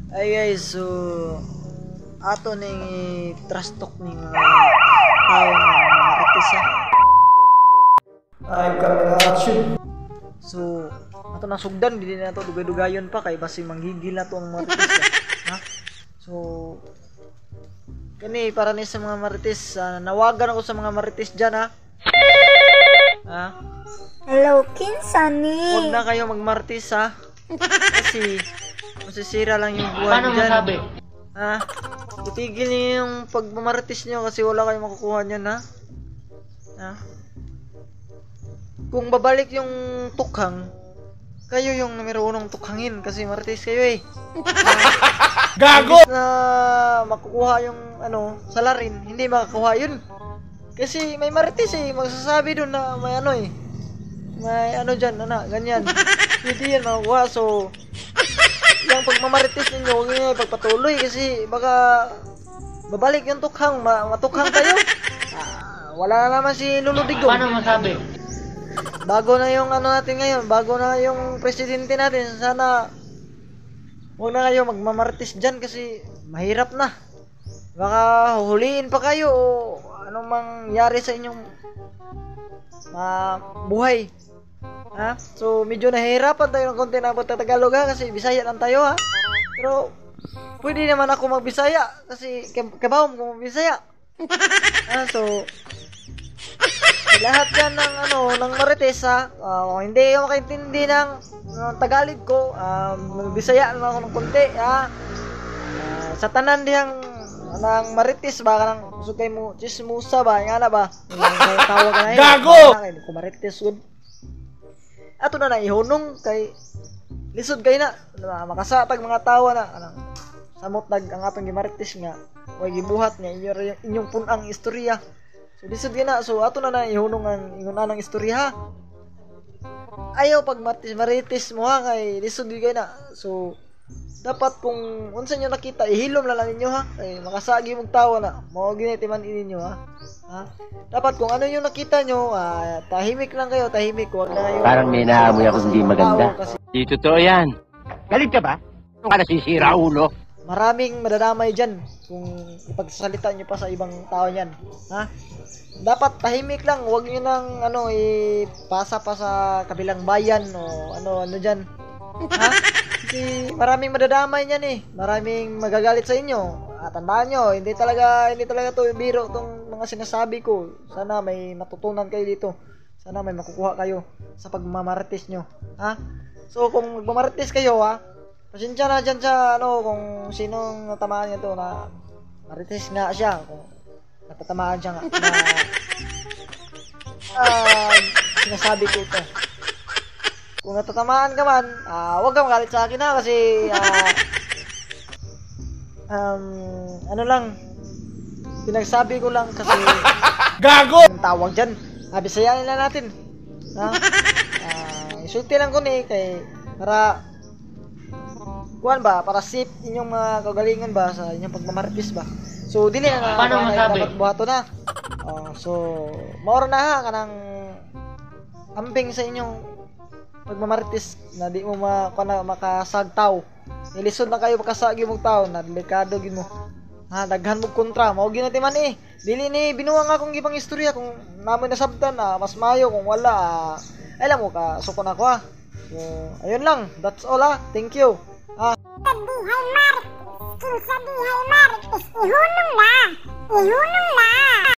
Ay guys, so ato ning trust talk ning tao nga marites ha. Ay kami action. So ato nang sugdan dili na to dugay-dugayon pa kay basi manggigil na to ang marites ha. So kani para ni sa mga marites, nawagan ako sa mga marites diyan ha. Ha? Hello, kinsa ni? Huwag na kayo magmartis ha. Kasi masisira lang yung buwan Paano dyan. masabi? Ha? Itigil niyo yung pagmamartis niyo kasi wala kayong makukuha niyan ha. Ha? Kung babalik yung tukhang, kayo yung numero unong tukhangin kasi marites kayo eh. Gago! Na makukuha yung salarin, hindi makakuha yun. Kasi may marites eh, magsasabi doon na may eh. May dyan, ganyan. Hindi yan makukuha. So, yung pagmamarites ninyo, huwag nyo ipagpatuloy kasi baka babalik yung tukhang, matukhang kayo. Wala na naman si Lolo Digong. Paano masabi? Bago na yung natin ngayon, bago na yung presidente natin, sana huwag na kayo magmamarites dyan kasi mahirap na. Baka huhuliin pa kayo o anong mangyari sa inyong buhay. Ha? So medyo nahihirapan tayo ng konti ng pagtatagalog ha kasi Bisaya lang tayo ha. Pero pwede naman ako magbisaya kasi kabawom ko magbisaya. So lahat yan ng marites ha. Hindi kayo makaintindi ng Tagalog ko, Bisaya lang ako ng konti ha. Sa tanan diyang nang marites ba kanang sugay mo chismusa ba nga na ba? Tawag ka na Gago! Kay ko marites gud. Ato na ihunong kay lisod kay na makasatag mga tawa na samot ang atong gimarites nga way gibuhat nga inyong punang istorya. So lisod kay na, so ato na ihunong ang ingon anang istorya ha. Ayaw pag marites mo ha kay lisod kay na. So dapat kung unsa nyo nakita ihilom na lang ninyo ha kay makasagi mong tawa na mao gini timan ninyo ha. Dapat kung ano yung nakita nyo, tahimik lang kayo, tahimik. Huwag na kayo Parang may naamoy ako hindi maganda. Di totoo yan. Galit ka ba? Ano ka nasisira, ulo? Maraming madadamay dyan kung ipagsalita nyo pa sa ibang tao yan. Ha? Dapat tahimik lang, huwag nyo nang ipasa pa sa kabilang bayan o ano dyan. Ha? Kasi maraming madadamay niyan eh. Maraming magagalit sa inyo. Tandaan nyo, hindi talaga to biro tong mga sinasabi ko. Sana may matutunan kayo dito. Sana may makukuha kayo sa pagmamarites nyo. Ha? So kung magmamarites kayo pasensya na dyan sa kung sinong natamaan nyo to na marites nga siya. Kung natatamaan siya nga sinasabi ko ito. Kung natatamaan ka man, huwag kang magalit sa akin ha kasi pinagsabi ko lang kasi Gago! ang tawag dyan, Bisayain lang natin ha. Isulti lang ko ni kay para para safe inyong mga kagalingan ba sa inyong pagmamarites ba. So dili na Paano masabi? dapat buhato na. So maura na ha kanang ambing sa inyong pagmamarites na di mo makasagtaw. Nilisod na kayo makasagi mong tao na delikado gid mo. Daghan mo kontra, mao ginati man eh. Dili ni binuwang akong gibang istorya kung namoy nasabtan mas mayo kung wala. Alam mo ka suko na ko ha. So ayun lang, that's all ha. Thank you. Sabihay Marites, ihunong na.